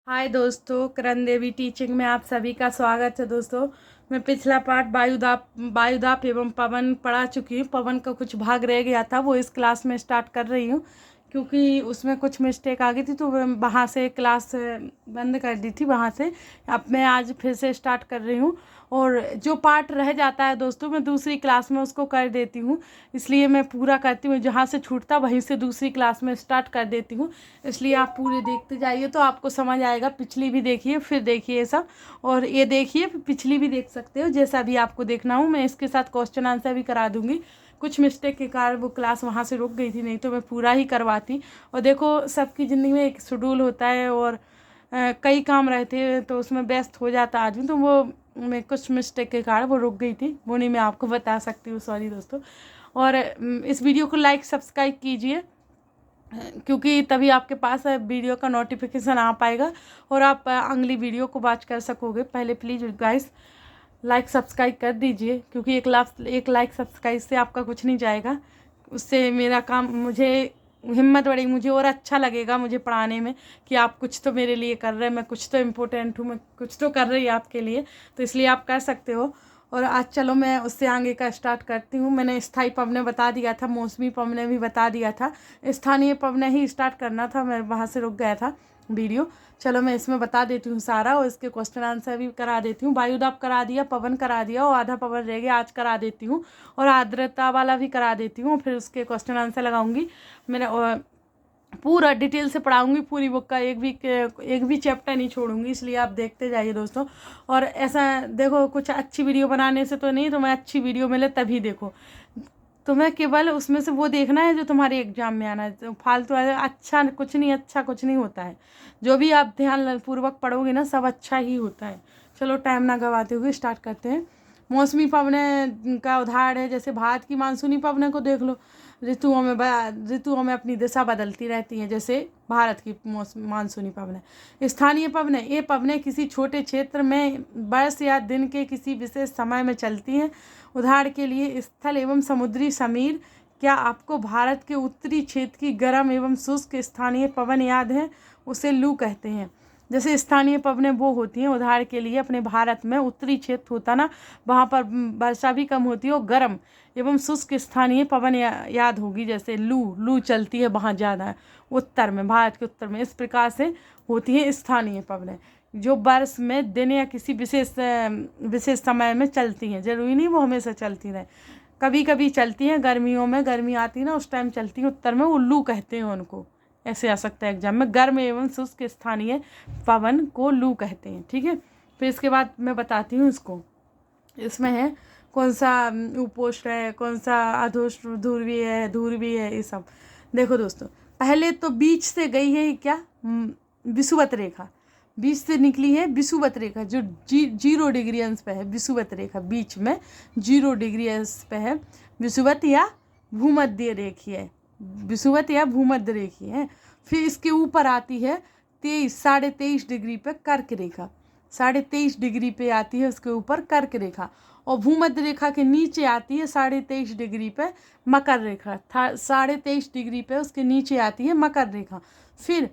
हाय दोस्तों, करण देवी टीचिंग में आप सभी का स्वागत है। दोस्तों, मैं पिछला पाठ वायुदाप एवं पवन पढ़ा चुकी हूँ। पवन का कुछ भाग रह गया था, वो इस क्लास में स्टार्ट कर रही हूँ क्योंकि उसमें कुछ मिस्टेक आ गई थी, तो मैं वहाँ से क्लास बंद कर दी थी। वहाँ से अब मैं आज फिर से स्टार्ट कर रही हूँ। और जो पार्ट रह जाता है दोस्तों, मैं दूसरी क्लास में उसको कर देती हूँ, इसलिए मैं पूरा करती हूँ। जहाँ से छूटता वहीं से दूसरी क्लास में स्टार्ट कर देती हूँ, इसलिए आप पूरे देखते जाइए तो आपको समझ आएगा। पिछली भी देखिए, फिर देखिए ये सब, और ये देखिए, पिछली भी देख सकते हो, जैसा भी आपको देखना हो। मैं इसके साथ क्वेश्चन आंसर भी करा दूंगी। कुछ मिस्टेक के कारण वो क्लास वहाँ से रुक गई थी, नहीं तो मैं पूरा ही करवाती। और देखो, सबकी ज़िंदगी में एक शेड्यूल होता है और कई काम रहते हैं, तो उसमें व्यस्त हो जाता आदमी, तो वो मैं कुछ मिस्टेक के कारण वो रुक गई थी, वो नहीं मैं आपको बता सकती हूँ, सॉरी दोस्तों। और इस वीडियो को लाइक सब्सक्राइब कीजिए, क्योंकि तभी आपके पास वीडियो का नोटिफिकेशन आ पाएगा और आप अगली वीडियो को वॉच कर सकोगे। पहले प्लीज़ गाइस लाइक सब्सक्राइब कर दीजिए, क्योंकि एक लाइक सब्सक्राइब से आपका कुछ नहीं जाएगा। उससे मेरा काम, मुझे हिम्मत बढ़ेगी, मुझे और अच्छा लगेगा मुझे पढ़ाने में कि आप कुछ तो मेरे लिए कर रहे हैं, मैं कुछ तो इम्पोर्टेंट हूँ, मैं कुछ तो कर रही आपके लिए, तो इसलिए आप कर सकते हो। और आज चलो मैं उससे आगे का स्टार्ट करती हूँ। मैंने स्थायी पवने बता दिया था, मौसमी पवने भी बता दिया था, स्थानीय पवने ही स्टार्ट करना था, मैं वहाँ से रुक गया था वीडियो। चलो मैं इसमें बता देती हूँ सारा, और इसके क्वेश्चन आंसर भी करा देती हूँ। वायुदाब करा दिया, पवन करा दिया, और आधा पवन रह गया, आज करा देती हूँ। और आर्द्रता वाला भी करा देती हूँ, फिर उसके क्वेश्चन आंसर लगाऊंगी। मैंने पूरा डिटेल से पढ़ाऊंगी, पूरी बुक का एक भी चैप्टर नहीं छोड़ूंगी, इसलिए आप देखते जाइए दोस्तों। और ऐसा देखो, कुछ अच्छी वीडियो बनाने से तो नहीं, तो मैं अच्छी वीडियो मिले तभी देखो। तुम्हें केवल उसमें से वो देखना है जो तुम्हारे एग्जाम में आना है, तो फालतू अच्छा कुछ नहीं, अच्छा कुछ नहीं होता है। जो भी आप ध्यान पूर्वक पढ़ोगे ना, सब अच्छा ही होता है। चलो टाइम ना गवाते हुए स्टार्ट करते हैं। मौसमी पवने का उदाहरण है, जैसे भारत की मानसूनी पवने को देख लो। ऋतुओं में अपनी दिशा बदलती रहती हैं, जैसे भारत की मानसूनी पवने। स्थानीय पवने, ये पवने किसी छोटे क्षेत्र में वर्ष या दिन के किसी विशेष समय में चलती हैं। उदाहरण के लिए स्थल एवं समुद्री समीर। क्या आपको भारत के उत्तरी क्षेत्र की गर्म एवं शुष्क स्थानीय पवन याद है? उसे लू कहते हैं। जैसे स्थानीय पवनें वो होती हैं, उदाहरण के लिए अपने भारत में उत्तरी क्षेत्र होता ना, वहाँ पर वर्षा भी कम होती है, और गर्म एवं शुष्क स्थानीय पवन याद होगी, जैसे लू चलती है वहाँ ज़्यादा, उत्तर में, भारत के उत्तर में। इस प्रकार से होती है स्थानीय पवनें, जो वर्ष में दिन या किसी विशेष समय में चलती हैं। जरूरी नहीं वो हमेशा चलती रहे, कभी कभी चलती हैं। गर्मियों में, गर्मी आती ना, उस टाइम चलती हैं, उत्तर में उल्लू कहते हैं उनको। ऐसे आ सकता है एग्जाम में, गर्म एवं शुष्क स्थानीय पवन को लू कहते हैं, ठीक है। फिर इसके बाद मैं बताती हूँ इसको। इसमें है कौन सा उपोष्ण है, कौन सा अधोष्ण, ध्रुवीय है, ये सब देखो दोस्तों। पहले तो बीच से गई है क्या, विषुवत रेखा, बीच से निकली है विषुवत रेखा, जो 0 डिग्री अंश पे है। विषुवत रेखा बीच में 0 डिग्री अंश पे है। विषुवत या भूमध्य रेखी है, विषुवत या भूमध्य रेखी है। फिर इसके ऊपर आती है 23.5 डिग्री पे कर्क रेखा, 23.5 डिग्री पे आती है उसके ऊपर कर्क रेखा। और भूमध्य रेखा के नीचे आती है 23.5 डिग्री पे मकर रेखा, 23.5 डिग्री पे उसके नीचे आती है मकर रेखा। फिर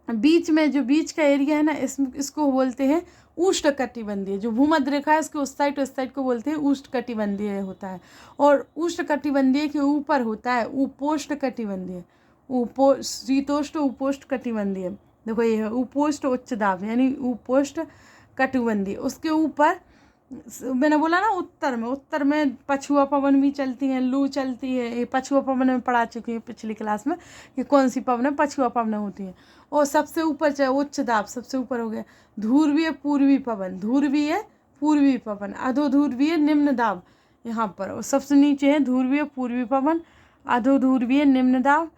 बीच में जो बीच का एरिया है ना, इसको बोलते हैं उष्णकटिबंधीय। जो भूमध्य रेखा है इसके उस साइड को बोलते हैं उष्णकटिबंधीय होता है। और उष्णकटिबंधीय के ऊपर होता है उपोष्ण कटिबंधीय, शीतोष्ण उपोष्ण कटिबंधीय। देखो ये है उपोष्ण उच्च दाब, यानी उपोष्ण कटिबंधीय। उसके ऊपर मैंने बोला ना, उत्तर में पछुआ पवन भी चलती हैं, लू चलती है। ये पछुआ पवन में पढ़ा चुकी हूँ पिछली क्लास में कि कौन सी पवनें पछुआ पवनें होती हैं। और सबसे ऊपर चाहे उच्च दाब, सबसे ऊपर हो गया ध्रुवीय पूर्वी पवन, ध्रुवीय पूर्वी पवन, अधो ध्रुवीय निम्न दाब यहाँ पर। और सबसे नीचे है ध्रुवीय पूर्वी पवन, अधो ध्रुवीय निम्न दाब,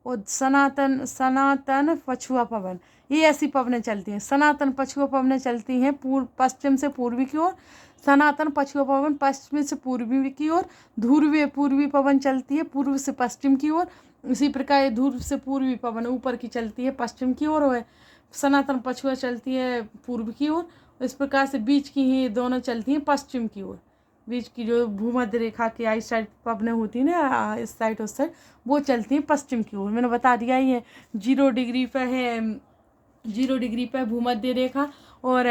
और सनातन पछुआ पवन। ये ऐसी पवनें चलती हैं। सनातन पछुआ पवनें चलती हैं पश्चिम से पूर्वी की ओर, सनातन पछुआ पवन पश्चिम से पूर्वी की ओर। ध्रुवीय पूर्वी पवन चलती है पूर्व से पश्चिम की ओर। इसी प्रकार ध्रुव से पूर्वी पवन ऊपर की चलती है पश्चिम की ओर, है सनातन पछुआ चलती है पूर्व की ओर। इस प्रकार से बीच की ही दोनों चलती हैं पश्चिम की ओर। बीच की जो भूमध्य रेखा की आई साइड पवनें होती है ना, इस साइड उस साइड, वो चलती हैं पश्चिम की ओर। मैंने बता दिया ही है। 0 डिग्री पे है 0 डिग्री पर भूमध्य रेखा और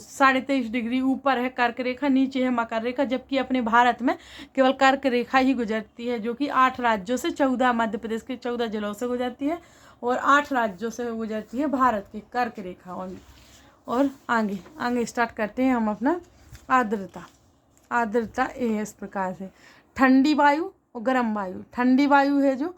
23.5 डिग्री ऊपर है कर्क रेखा, नीचे है मकर रेखा। जबकि अपने भारत में केवल कर्क रेखा ही गुजरती है, जो कि 8 राज्यों से 14 मध्य प्रदेश के 14 जिलों से गुजरती है और 8 राज्यों से गुजरती है भारत की कर्क रेखा। और आगे स्टार्ट करते हैं हम अपना आर्द्रता ये इस प्रकार से ठंडी वायु और गर्म वायु। ठंडी वायु है जो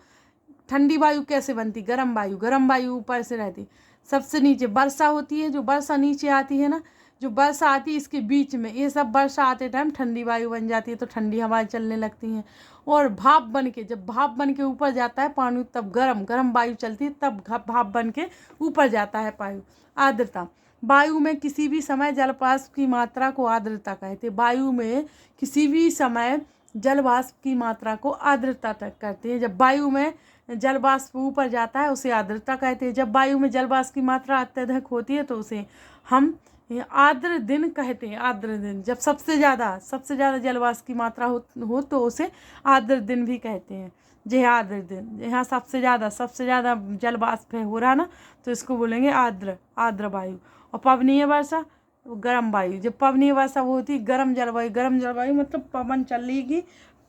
ठंडी वायु कैसे बनती, गर्म वायु ऊपर से रहती, सबसे नीचे वर्षा होती है, जो वर्षा नीचे आती है ना, जो वर्षा आती है इसके बीच में, ये सब वर्षा आते टाइम ठंडी वायु बन जाती है, तो ठंडी हवाएं चलने लगती हैं। और भाप बन के, जब भाप बन के ऊपर जाता है पानी, तब गर्म वायु चलती है, तब भाप बन के ऊपर जाता है वायु। आर्द्रता, वायु में किसी भी समय जलवाष्प की मात्रा को आर्द्रता कहते हैं। वायु में किसी भी समय जलवाष्प की मात्रा को आर्द्रता तक कहते हैं। जब वायु में जलवाष्प ऊपर जाता है उसे आर्द्रता कहते हैं। जब वायु में जलवाष्प की मात्रा अत्यधिक होती है तो उसे हम आर्द्र दिन कहते हैं। आर्द्र दिन, जब सबसे ज़्यादा जलवाष्प की मात्रा हो तो उसे आर्द्र दिन भी कहते हैं। जो आर्द्र दिन, यहाँ सबसे ज़्यादा जलवाष्प है हो रहा ना, तो इसको बोलेंगे आर्द्र वायु। और पवनीय वर्षा, गर्म वायु। जब पवनीय वर्षा वो होती है गर्म जलवायु मतलब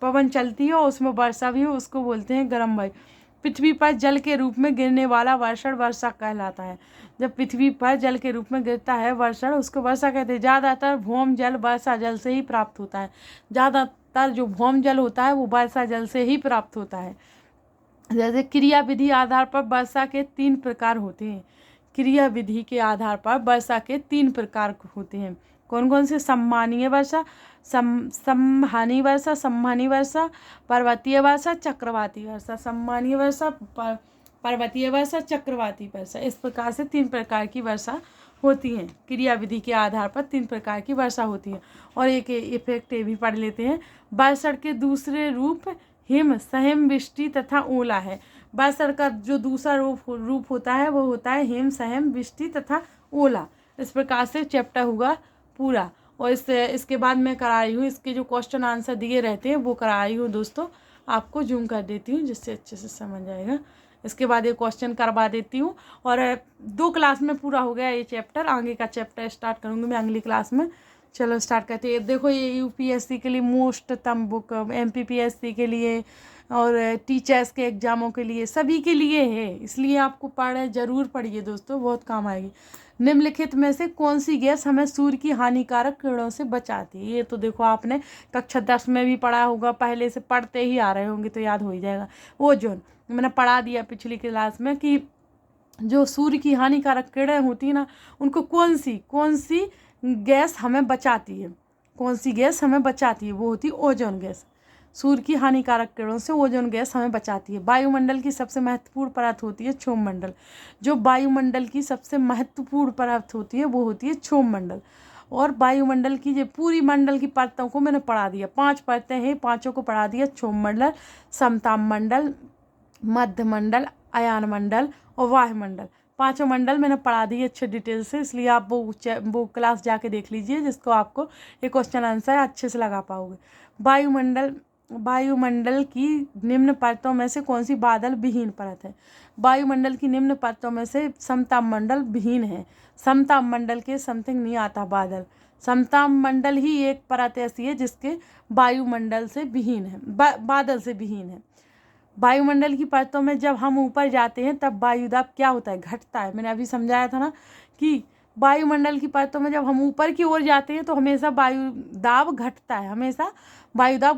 पवन चलती है और उसमें वर्षा भी हो, उसको बोलते हैं गर्म वायु। पृथ्वी पर जल के रूप में गिरने वाला वर्षण वर्षा कहलाता है। जब पृथ्वी पर जल के रूप में गिरता है वर्षण, उसको वर्षा कहते हैं। ज़्यादातर भौम जल वर्षा जल से ही प्राप्त होता है। ज़्यादातर जो भौम जल होता है वो वर्षा जल से ही प्राप्त होता है। जैसे क्रिया विधि आधार पर वर्षा के 3 प्रकार होते हैं। क्रिया विधि के आधार पर वर्षा के 3 प्रकार होते हैं। कौन कौन से? सम्मानीय वर्षा, सम्मानी वर्षा, पर्वतीय वर्षा, चक्रवाती वर्षा। सम्मानीय वर्षा, पर्वतीय वर्षा, चक्रवाती वर्षा, इस प्रकार से 3 प्रकार की वर्षा होती हैं। क्रिया विधि के आधार पर 3 प्रकार की वर्षा होती है। और एक इफेक्ट ये भी पढ़ लेते हैं। वर्षण के दूसरे रूप हिम, सहिम, वृष्टि तथा ओला है। वर्षण का जो दूसरा रूप होता है वो होता है हिम, सहिम, वृष्टि तथा ओला। इस प्रकार से चैप्टर हुआ पूरा। और इसके बाद मैं करा रही हूँ, इसके जो क्वेश्चन आंसर दिए रहते हैं वो करा रही हूँ दोस्तों। आपको जूम कर देती हूँ जिससे अच्छे से समझ आएगा। इसके बाद ये क्वेश्चन करवा देती हूँ। और 2 क्लास में पूरा हो गया ये चैप्टर। आगे का चैप्टर स्टार्ट करूँगी मैं अगली क्लास में। चलो स्टार्ट करते हैं। देखो ये यूपीएससी के लिए मोस्टतम बुक, एमपीपीएससी के लिए और टीचर्स के एग्ज़ामों के लिए, सभी के लिए है, इसलिए आपको ज़रूर पढ़िए दोस्तों, बहुत काम आएगी। निम्नलिखित में से कौन सी गैस हमें सूर्य की हानिकारक किरणों से बचाती है? ये तो देखो आपने कक्षा 10 में भी पढ़ा होगा, पहले से पढ़ते ही आ रहे होंगे तो याद हो ही जाएगा। ओजोन मैंने पढ़ा दिया पिछली क्लास में कि जो सूर्य की हानिकारक किरणें होती है ना, उनको कौन सी गैस हमें बचाती है, वो होती है ओजोन गैस। सूर्य की हानिकारक किरणों से ओजोन गैस हमें बचाती है। वायुमंडल की सबसे महत्वपूर्ण परत होती है क्षोभमंडल। जो वायुमंडल की सबसे महत्वपूर्ण परत होती है वो होती है क्षोभमंडल। और वायुमंडल की जो पूरी मंडल की परतों को मैंने पढ़ा दिया, 5 परतें हैं, 5 को पढ़ा दिया। क्षोभमंडल, समताप मंडल, मध्य मंडल, अयान मंडल और वायुमंडल। 5 मंडल मैंने पढ़ा दिए अच्छे डिटेल से, इसलिए आप वो क्लास जाके देख लीजिए जिसको आपको ये क्वेश्चन आंसर अच्छे से लगा पाओगे। वायुमंडल की निम्न परतों में से कौन सी बादल विहीन परत है? वायुमंडल की निम्न परतों में से समताप मंडल विहीन है। समताप मंडल के समथिंग नहीं आता बादल। समताप मंडल ही एक परत ऐसी है जिसके वायुमंडल से विहीन है, बादल से विहीन है। वायुमंडल की परतों में जब हम ऊपर जाते हैं तब वायुदाब क्या होता है? घटता है। मैंने अभी समझाया था ना कि वायुमंडल की परतों में जब हम ऊपर की ओर जाते हैं तो हमेशा वायुदाब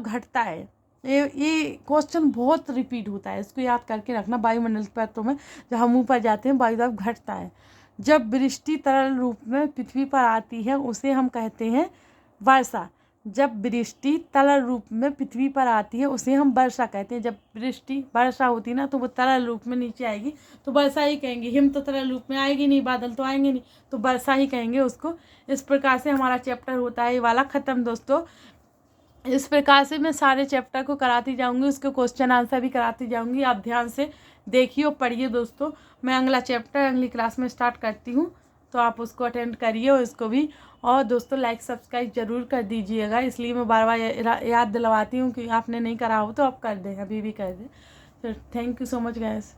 घटता है, ये क्वेश्चन बहुत रिपीट होता है, इसको याद करके रखना। वायुमंडल की परतों में जब हम ऊपर जाते हैं वायुदाब घटता है। जब वृष्टि तरल रूप में पृथ्वी पर आती है उसे हम कहते हैं वर्षा। जब वृष्टि तरल रूप में पृथ्वी पर आती है उसे हम वर्षा कहते हैं। जब वर्षा होती है ना तो वो तरल रूप में नीचे आएगी तो वर्षा ही कहेंगे। हिम तो तरल रूप में आएगी नहीं, बादल तो आएंगे नहीं, तो वर्षा ही कहेंगे उसको। इस प्रकार से हमारा चैप्टर होता है ये वाला ख़त्म दोस्तों। इस प्रकार से मैं सारे चैप्टर को कराती जाऊंगी, उसके क्वेश्चन आंसर भी कराती जाऊंगी। आप ध्यान से देखिए और पढ़िए दोस्तों। मैं अगला चैप्टर अगली क्लास में स्टार्ट करती हूँ, तो आप उसको अटेंड करिए और इसको भी। और दोस्तों लाइक सब्सक्राइब जरूर कर दीजिएगा, इसलिए मैं बार बार याद दिलवाती हूँ कि आपने नहीं करा हो तो आप कर दें, अभी भी कर दें। तो thank you so much guys.